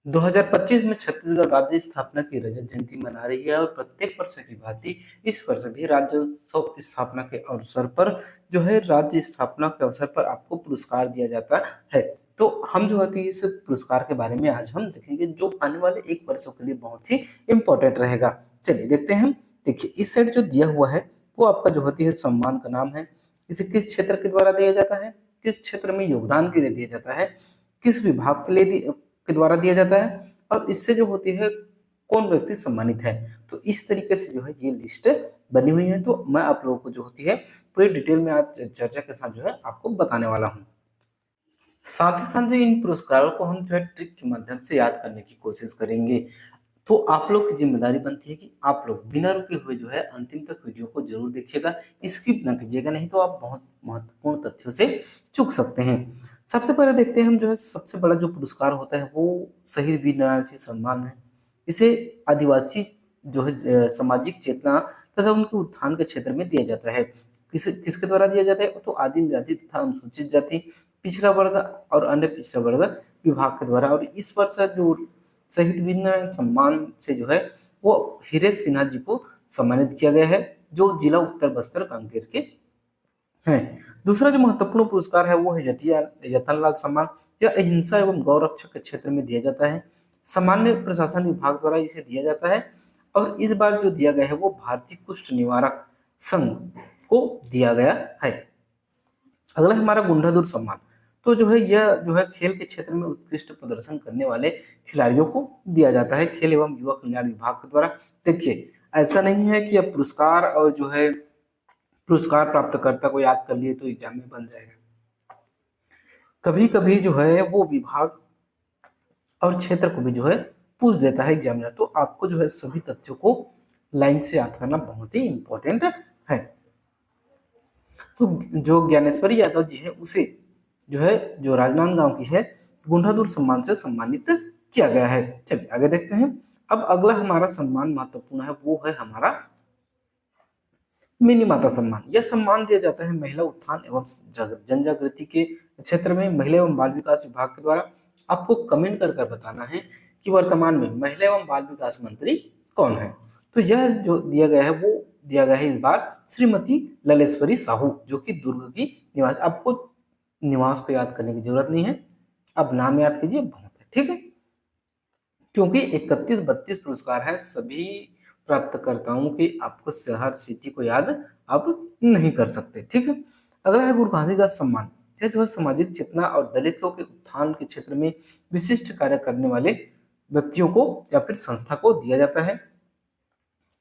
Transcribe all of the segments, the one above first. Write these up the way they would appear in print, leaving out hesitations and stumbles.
2025 में छत्तीसगढ़ राज्य स्थापना की रजत जयंती मना रही है और प्रत्येक वर्ष की भांति इस वर्ष भी राज्योत्सव स्थापना के अवसर पर जो है राज्य स्थापना के अवसर पर आपको पुरस्कार दिया जाता है। तो हम जो है इस पुरस्कार के बारे में आज हम देखेंगे जो आने वाले एक वर्षों के लिए बहुत ही इम्पोर्टेंट रहेगा। चलिए देखते हैं। देखिए इस साइड जो दिया हुआ है वो आपका जो होती है सम्मान का नाम है। इसे किस क्षेत्र के द्वारा दिया जाता है, किस क्षेत्र में योगदान के लिए दिया जाता है, किस विभाग के लिए के द्वारा दिया जाता है और इससे जो होती है कौन व्यक्ति सम्मानित है। तो इस तरीके से जो है ये लिस्ट बनी हुई है। तो मैं आप लोगों को जो होती है पूरी डिटेल में आज चर्चा के साथ जो है आपको बताने वाला हूँ। साथ ही साथ जो इन पुरस्कारों को हम जो है ट्रिक के माध्यम से याद करने की कोशिश करेंगे। तो आप लोग की जिम्मेदारी बनती है कि आप लोग बिना रुके हुए जो है अंतिम तक वीडियो को जरूर देखिएगा, स्किप ना कीजिएगा, नहीं तो आप बहुत महत्वपूर्ण तथ्यों से चूक सकते हैं। सबसे पहले देखते हैं हम जो है सबसे बड़ा जो पुरस्कार होता है वो शहीद वीर नारायण सिंह सम्मान है। इसे आदिवासी जो है सामाजिक चेतना तथा उनके उत्थान के क्षेत्र में दिया जाता है। किसके द्वारा दिया जाता है? तो आदिम जाति तथा अनुसूचित जाति, पिछड़ा वर्ग और अन्य पिछड़ा वर्ग विभाग के द्वारा। और इस वर्ष जो शहीद वीर नारायण सम्मान से जो है वो हीरे सिन्हा जी को सम्मानित किया गया है जो जिला उत्तर बस्तर कांकेर के हैं। दूसरा जो महत्वपूर्ण पुरस्कार है वो है जतनलाल सम्मान। यह अहिंसा एवं गौ रक्षक के क्षेत्र में दिया जाता है। सामान्य प्रशासन विभाग द्वारा इसे दिया जाता है और इस बार जो दिया गया है वो भारतीय कुष्ठ निवारक संघ को दिया गया है। अगला हमारा गुंडादुर सम्मान। तो जो है यह जो है खेल के क्षेत्र में उत्कृष्ट प्रदर्शन करने वाले खिलाड़ियों को दिया जाता है खेल एवं युवा कल्याण विभाग के द्वारा। देखिए ऐसा नहीं है कि अब पुरस्कार और जो है पुरस्कार प्राप्तकर्ता को याद कर लिए तो एग्जाम में बन जाएगा। कभी कभी जो है वो विभाग और क्षेत्र को भी जो है पूछ देता है एग्जामिनर। तो आपको जो है सभी तथ्यों को लाइन से याद करना बहुत ही इंपॉर्टेंट है। तो जो ज्ञानेश्वरी यादव जी है उसे जो है जो राजनांदगांव की है गुंडादुर सम्मान से सम्मानित किया गया है। चलिए आगे देखते हैं। अब अगला हमारा सम्मान महत्वपूर्ण है वो है हमारा मिनी माता सम्मान। यह सम्मान दिया जाता है महिला उत्थान एवं जन जागृति के क्षेत्र में महिला एवं बाल विकास विभाग के द्वारा। आपको कमेंट कर कर बताना है कि वर्तमान में महिला एवं बाल विकास मंत्री कौन है। तो यह जो दिया गया है वो दिया गया है इस बार श्रीमती ललेश्वरी साहू जो कि दुर्ग की निवास। आपको निवास को याद करने की जरूरत नहीं है, अब नाम याद कीजिए बहुत है, ठीक है। क्योंकि 31-32 पुरस्कार है सभी प्राप्तकर्ताओं के आपको शहर सिटी को याद आप नहीं कर सकते, ठीक है। अगला है गुरु घासीदास सम्मान। यह जो है सामाजिक चेतना और दलितों के उत्थान के क्षेत्र में विशिष्ट कार्य करने वाले व्यक्तियों को या फिर संस्था को दिया जाता है।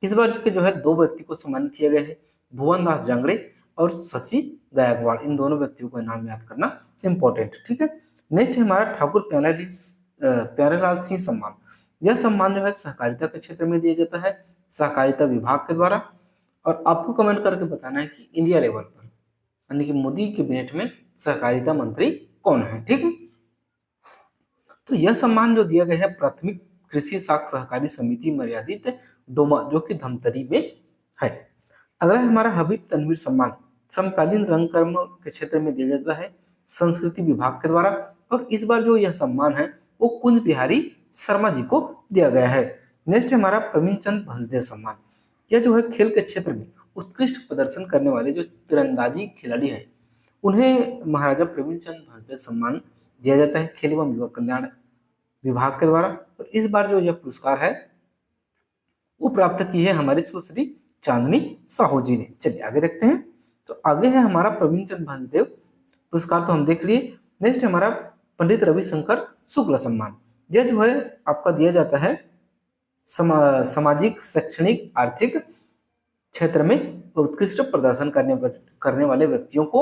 इस बार के जो है 2 व्यक्ति को सम्मानित किया गया है, भुवन दास जांगड़े और शशि गायकवाड़। इन दोनों व्यक्तियों का नाम याद करना इंपॉर्टेंट, ठीक है। नेक्स्ट है हमारा ठाकुर प्यारेलाल सिंह सम्मान। यह सम्मान जो है सहकारिता के क्षेत्र में दिया जाता है सहकारिता विभाग के द्वारा। और आपको कमेंट करके बताना है कि इंडिया लेवल पर यानी कि मोदी कैबिनेट में सहकारिता मंत्री कौन है, ठीक है। तो यह सम्मान जो दिया गया है प्राथमिक कृषि साख सहकारी समिति मर्यादित डोमा जो कि धमतरी में है। अगला है हमारा हबीब तनवीर सम्मान। समकालीन रंगकर्म के क्षेत्र में दिया जाता है संस्कृति विभाग के द्वारा। और इस बार जो यह सम्मान है वो कुंज बिहारी शर्मा जी को दिया गया है। नेक्स्ट है हमारा प्रवीण चंद भंसदेव सम्मान। यह जो है खेल के क्षेत्र में उत्कृष्ट प्रदर्शन करने वाले जो तीरंदाजी खिलाड़ी हैं उन्हें महाराजा प्रवीण चंद भंसदेव सम्मान दिया जाता है खेल एवं युवा कल्याण विभाग के द्वारा। और इस बार जो यह पुरस्कार है वो प्राप्त की है हमारी सुश्री चांदनी साहू जी ने। चलिए आगे देखते हैं। तो आगे है हमारा प्रवीण चंद भंसदेव पुरस्कार तो हम देख लिए। नेक्स्ट हमारा पंडित रविशंकर शुक्ल सम्मान। यह जो है आपका दिया जाता है सामाजिक शैक्षणिक आर्थिक क्षेत्र में उत्कृष्ट प्रदर्शन करने वाले व्यक्तियों को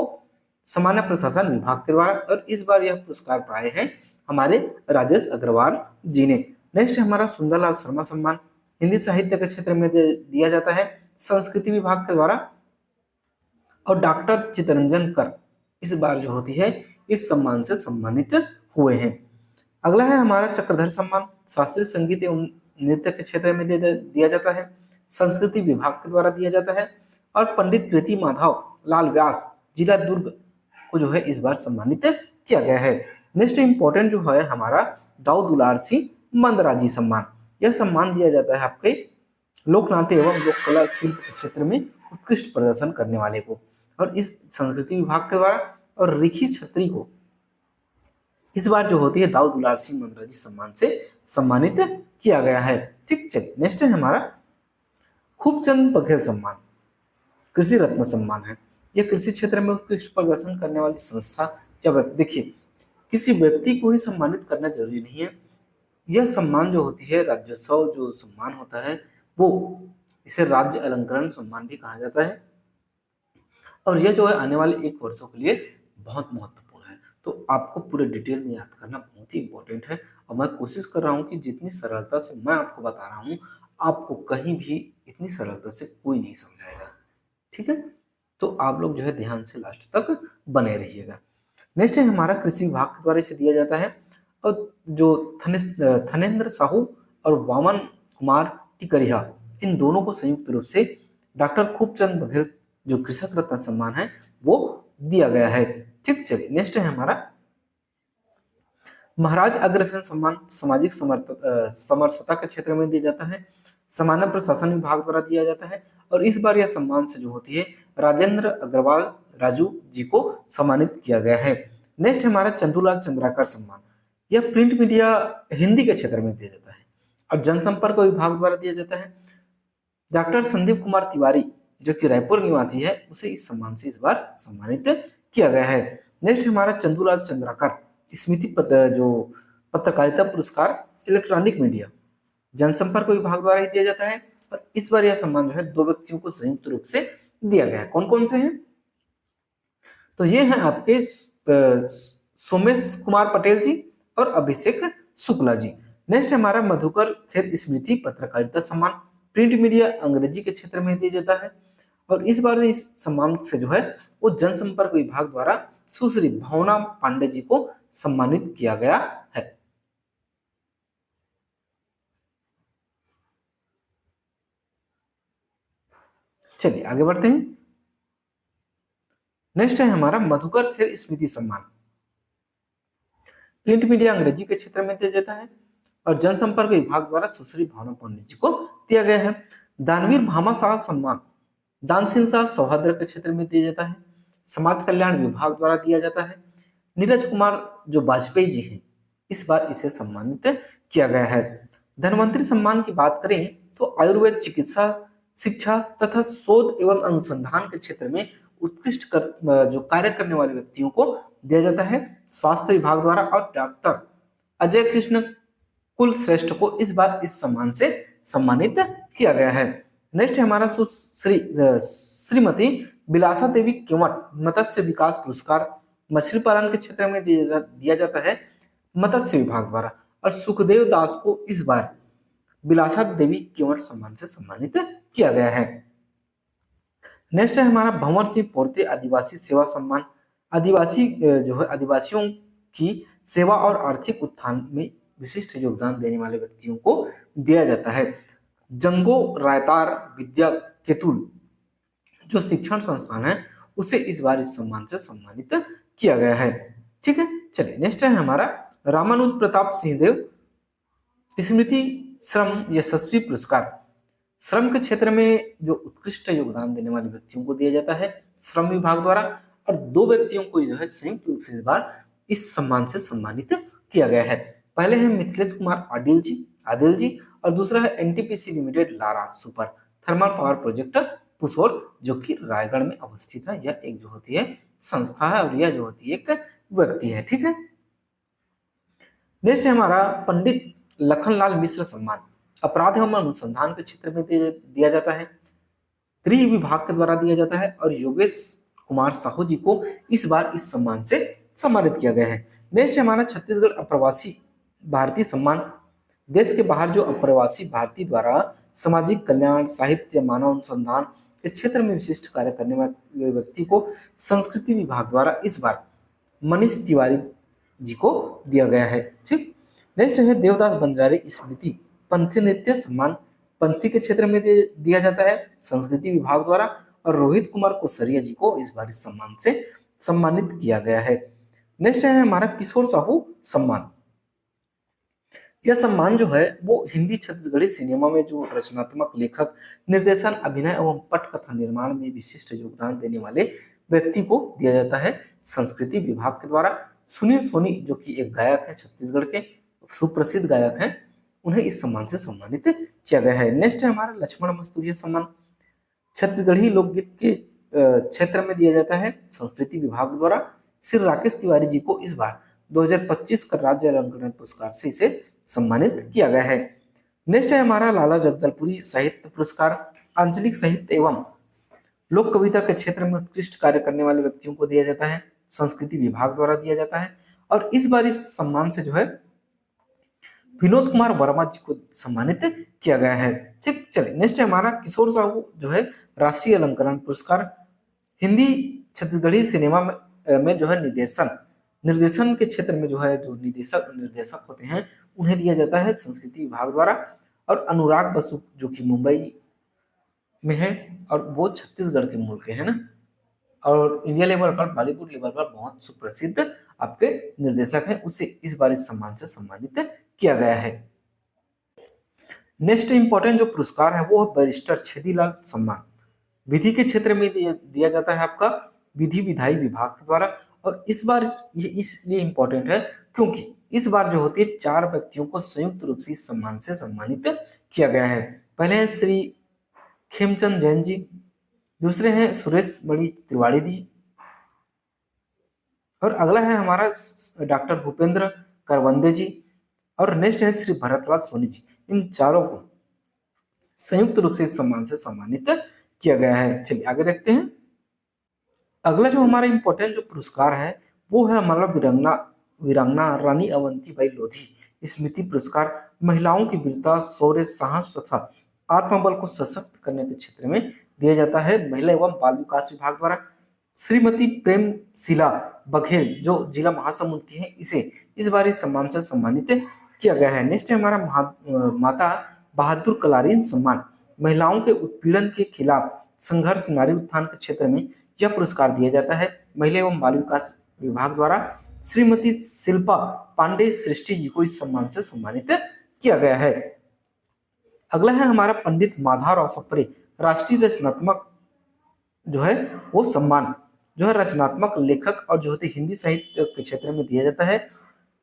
सामान्य प्रशासन विभाग के द्वारा। और इस बार यह पुरस्कार पाए हैं हमारे राजेश अग्रवाल जी ने। नेक्स्ट है हमारा सुंदरलाल शर्मा सम्मान। हिंदी साहित्य के क्षेत्र में दिया जाता है संस्कृति विभाग के द्वारा। और डॉक्टर चितरंजन कर इस बार जो होती है इस सम्मान से सम्मानित हुए हैं। अगला है हमारा चक्रधर सम्मान। शास्त्रीय संगीत एवं नृत्य के क्षेत्र में दिया जाता है संस्कृति विभाग के द्वारा दिया जाता है। और पंडित कृति माधव लाल व्यास जिला दुर्ग को जो है इस बार सम्मानित किया गया है। नेक्स्ट इंपॉर्टेंट जो है हमारा दाऊ दुलार सिंह मंदराजी सम्मान। यह सम्मान दिया जाता है आपके लोक नाट्य एवं लोक कला शिल्प के क्षेत्र में उत्कृष्ट प्रदर्शन करने वाले को। और इस संस्कृति विभाग के द्वारा और रिखी छत्री को इस बार जो होती है दाऊ दुलार सिंह मंदराजी सम्मान से सम्मानित किया गया है। ठीक, चलिए नेक्स्ट है हमारा खूबचंद बघेल सम्मान, कृषि रत्न सम्मान है। यह कृषि क्षेत्र में उत्कृष्ट प्रदर्शन करने वाली संस्था या व्यक्ति, देखिए किसी व्यक्ति को ही सम्मानित करना जरूरी नहीं है। यह सम्मान जो होती है राज्योत्सव जो सम्मान होता है वो इसे राज्य अलंकरण सम्मान भी कहा जाता है। और यह जो है आने वाले 1 वर्षों के लिए बहुत महत्वपूर्ण है। तो आपको पूरे डिटेल में याद करना बहुत ही इंपॉर्टेंट है। और मैं कोशिश कर रहा हूँ कि जितनी सरलता से मैं आपको बता रहा हूँ आपको कहीं भी इतनी सरलता से कोई नहीं समझाएगा। ठीक है, तो आप लोग जो है ध्यान से लास्ट तक बने रहिएगा। नेक्स्ट है हमारा कृषि विभाग के द्वारा इसे दिया जाता है। और जो थनेंद्र साहू और वामन कुमार टिकरिहा, इन दोनों को संयुक्त रूप से डॉक्टर खूबचंद बघेल जो कृषक रत्न सम्मान है वो दिया गया है। ठीक, चलिए नेक्स्ट है हमारा महाराज अग्रसेन सम्मान, सामाजिक समरसता के क्षेत्र में दिया जाता है, सामान्य प्रशासन विभाग द्वारा दिया जाता है। और इस बार यह सम्मान से जो होती है राजेंद्र अग्रवाल राजू जी को सम्मानित किया गया है। नेक्स्ट हमारा चंदूलाल चंद्राकर सम्मान, यह प्रिंट मीडिया हिंदी के क्षेत्र में दिया जाता है और जनसंपर्क विभाग द्वारा दिया जाता है। डॉक्टर संदीप कुमार तिवारी जो कि रायपुर निवासी है उसे इस सम्मान से इस बार सम्मानित किया गया है। नेक्स्ट हमारा चंदूलाल चंद्राकर स्मृति जो पत्रकारिता पुरस्कार इलेक्ट्रॉनिक मीडिया जनसंपर्क विभाग द्वारा ही दिया जाता है। और इस बार यह सम्मान जो है 2 व्यक्तियों को संयुक्त रूप से दिया गया है। कौन कौन से हैं? तो ये हैं आपके सोमेश कुमार पटेल जी और अभिषेक शुक्ला जी। नेक्स्ट हमारा मधुकर खेर स्मृति पत्रकारिता सम्मान, प्रिंट मीडिया अंग्रेजी के क्षेत्र में दिया जाता है। और इस बार इस सम्मान से जो है वो जनसंपर्क विभाग द्वारा सुश्री भावना पांडे जी को सम्मानित किया गया है। चलिए आगे बढ़ते हैं। नेक्स्ट है हमारा मधुकर खेर स्मृति सम्मान, प्रिंट मीडिया अंग्रेजी के क्षेत्र में दिया जाता है और जनसंपर्क विभाग द्वारा सुश्री भावना पांडे जी को दिया गया है। दानवीर भामाशाह सम्मान दानशीलता सौहार्द के क्षेत्र में दिया जाता है, समाज कल्याण विभाग द्वारा दिया जाता है। नीरज कुमार जो वाजपेयी जी हैं इस बार इसे सम्मानित किया गया है। धनवंतरी सम्मान की बात करें तो आयुर्वेद चिकित्सा शिक्षा तथा शोध एवं अनुसंधान के क्षेत्र में उत्कृष्ट जो कार्य करने वाले व्यक्तियों को दिया जाता है स्वास्थ्य विभाग द्वारा। और डॉक्टर अजय कृष्ण कुल श्रेष्ठ को इस बार इस सम्मान से सम्मानित किया गया है। नेक्स्ट है हमारा श्रीमती बिलासा देवी केवट मत्स्य विकास पुरस्कार मछली पालन के क्षेत्र में दिया जाता है मत्स्य विभाग द्वारा। और सुखदेव दास को इस बार बिलासा देवी केवट सम्मान से सम्मानित किया गया है। नेक्स्ट है हमारा भंवर सिंह पोर्ते आदिवासी सेवा सम्मान, आदिवासी जो है आदिवासियों की सेवा और आर्थिक उत्थान में विशिष्ट योगदान देने वाले व्यक्तियों को दिया जाता है। जंगो रायतार विद्या केतुल जो शिक्षण संस्थान है उसे इस बार इस सम्मान से सम्मानित किया गया है। ठीक है, चलिए नेक्स्ट है हमारा रामानुज प्रताप सिंहदेव स्मृति श्रम यशस्वी पुरस्कार, श्रम के क्षेत्र में जो उत्कृष्ट योगदान देने वाले व्यक्तियों को दिया जाता है श्रम विभाग द्वारा। और 2 व्यक्तियों को जो है संयुक्त रूप से इस बार इस सम्मान से सम्मानित किया गया है। पहले है मिथिलेश कुमार आदिल जी और दूसरा है NTPC limited Lara super thermal power project Pussore जो कि रायगढ़ में अवस्थित है। यह एक जो होती है संस्था है और यह जो होती है एक व्यक्ति है। ठीक है, नेक्स्ट है हमारा पंडित लखनलाल मिश्र सम्मान, अपराध एवं अनुसंधान के क्षेत्र में दिया जाता है, गृह विभाग के द्वारा दिया जाता है। और योगेश कुमार साहू जी को इस बार इस सम्मान से सम्मानित किया गया है। नेक्स्ट है हमारा छत्तीसगढ़ अप्रवासी भारतीय सम्मान, देश के बाहर जो अप्रवासी भारतीय द्वारा सामाजिक कल्याण साहित्य मानव अनुसंधान के क्षेत्र में विशिष्ट कार्य करने वाले व्यक्ति को संस्कृति विभाग द्वारा इस बार मनीष तिवारी जी को दिया गया है। ठीक, नेक्स्ट है देवदास बंजारे स्मृति पंथी नृत्य सम्मान, पंथी के क्षेत्र में दिया जाता है संस्कृति विभाग द्वारा। और रोहित कुमार कोसरिया जी को इस बार इस सम्मान से सम्मानित किया गया है। नेक्स्ट है हमारा किशोर साहू सम्मान, यह सम्मान जो है वो हिंदी छत्तीसगढ़ी सिनेमा में जो रचनात्मक लेखक, निर्देशन, अभिनय एवं पटकथा निर्माण में विशिष्ट योगदान देने वाले व्यक्ति को दिया जाता है। संस्कृति विभाग के द्वारा सुनील सोनी, जो कि एक गायक है, छत्तीसगढ़ के सुप्रसिद्ध गायक हैं, उन्हें इस सम्मान से सम्मानित किया गया है। नेक्स्ट है हमारा लक्ष्मण मस्तूरिया सम्मान। छत्तीसगढ़ी लोकगीत के क्षेत्र में दिया जाता है। संस्कृति विभाग द्वारा श्री राकेश तिवारी जी को इस बार 2025 का राज्य अलंकरण पुरस्कार से इसे सम्मानित किया गया है। नेक्स्ट है हमारा लाला जगदलपुरी साहित्य पुरस्कार। आंचलिक साहित्य एवं लोक कविता के क्षेत्र में उत्कृष्ट कार्य करने वाले व्यक्तियों को दिया जाता है। संस्कृति विभाग द्वारा दिया जाता है और इस बार इस सम्मान से जो है विनोद कुमार वर्मा जी को सम्मानित किया गया है। ठीक, चलिए नेक्स्ट है हमारा किशोर साहू जो है राष्ट्रीय अलंकरण पुरस्कार। हिंदी छत्तीसगढ़ी सिनेमा में जो है निर्देशन के क्षेत्र में जो है जो निर्देशक होते हैं उन्हें दिया जाता है संस्कृति विभाग द्वारा। और अनुराग बसु जो कि मुंबई में है और वो छत्तीसगढ़ के मूल के है ना, और इंडिया लेवल पर, बॉलीवुड लेवल पर बहुत सुप्रसिद्ध आपके निर्देशक हैं, उसे इस बार इस सम्मान से सम्मानित किया गया है। नेक्स्ट इंपॉर्टेंट जो पुरस्कार है वो है बैरिस्टर छेदीलाल सम्मान। विधि के क्षेत्र में दिया जाता है आपका विधि विधायी विभाग के द्वारा। और इस बार ये इसलिए इंपॉर्टेंट है क्योंकि इस बार जो होती है 4 व्यक्तियों को संयुक्त रूप से इस सम्मान से सम्मानित किया गया है। पहले हैं श्री खेमचंद जैन जी, दूसरे हैं सुरेश मणि तिवारी जी, और अगला है हमारा डॉक्टर भूपेंद्र करवंदे जी, और नेक्स्ट है श्री भरतलाल सोनी जी। इन चारों को संयुक्त रूप से इस सम्मान से सम्मानित किया गया है। चलिए आगे देखते हैं। अगला जो हमारा इंपॉर्टेंट जो पुरस्कार है वो है हमारा वीरांगना रानी अवंतीबाई लोधी स्मृति पुरस्कार। महिलाओं की वीरता, शौर्य, साहस तथा आत्मबल को सशक्त करने के क्षेत्र में दिया जाता है महिला एवं बाल विकास विभाग द्वारा। श्रीमती प्रेम शिला बघेल जो जिला महासमुंद की है, इसे इस बार इस सम्मान से सम्मानित किया गया है। नेक्स्ट है हमारा माता बहादुर कलारीन सम्मान। महिलाओं के उत्पीड़न के खिलाफ संघर्ष, नारी उत्थान के क्षेत्र में यह पुरस्कार दिया जाता है महिला एवं बाल विकास विभाग द्वारा। श्रीमती शिल्पा पांडे सृष्टि जी को इस सम्मान से सम्मानित किया गया है। अगला है हमारा पंडित माधवराव सप्रे राष्ट्रीय रचनात्मक जो है वो सम्मान, जो है रचनात्मक लेखक और जो होते हिंदी साहित्य के क्षेत्र में दिया जाता है।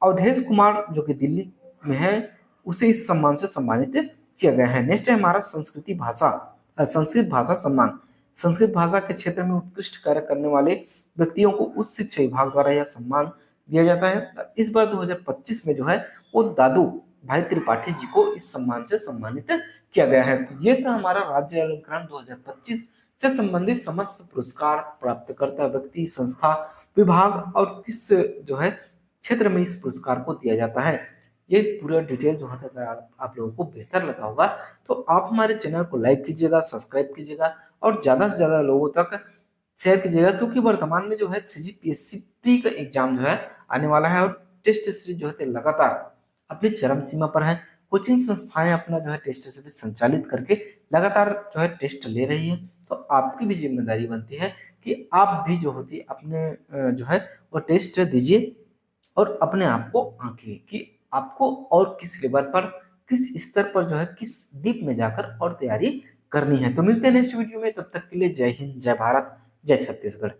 अवधेश कुमार जो कि दिल्ली में है, उसे इस सम्मान से सम्मानित किया गया है। नेक्स्ट है हमारा संस्कृत भाषा सम्मान। संस्कृत भाषा के क्षेत्र में उत्कृष्ट कार्य करने वाले व्यक्तियों को उच्च शिक्षा विभाग द्वारा यह सम्मान दिया जाता है। इस बार 2025 में जो है वो दादू भाई त्रिपाठी जी को इस सम्मान से सम्मानित किया गया है। तो ये था हमारा राज्य अलंकरण 2025 से संबंधित समस्त पुरस्कार, प्राप्तकर्ता व्यक्ति, संस्था, विभाग और किस जो है क्षेत्र में इस पुरस्कार को दिया जाता है। ये पूरा डिटेल जो है अगर आप लोगों को बेहतर लगा होगा तो आप हमारे चैनल को लाइक कीजिएगा, सब्सक्राइब कीजिएगा और ज्यादा से ज्यादा लोगों तक शेयर कीजिएगा, क्योंकि वर्तमान में जो है CGPSC प्री का एग्जाम जो है आने वाला है और टेस्ट सीरीज जो है लगातार अपनी चरम सीमा पर है। कोचिंग संस्थाएं अपना जो है टेस्ट सीरीज संचालित करके लगातार जो है टेस्ट ले रही है, तो आपकी भी जिम्मेदारी बनती है कि आप भी जो होती है अपने जो है वो टेस्ट दीजिए और अपने आप को आंकिए कि आपको और किस लेवल पर, किस स्तर पर जो है किस डीप में जाकर और तैयारी करनी है। तो मिलते हैं नेक्स्ट वीडियो में, तब तक के लिए जय हिंद, जय भारत, जय छत्तीसगढ़।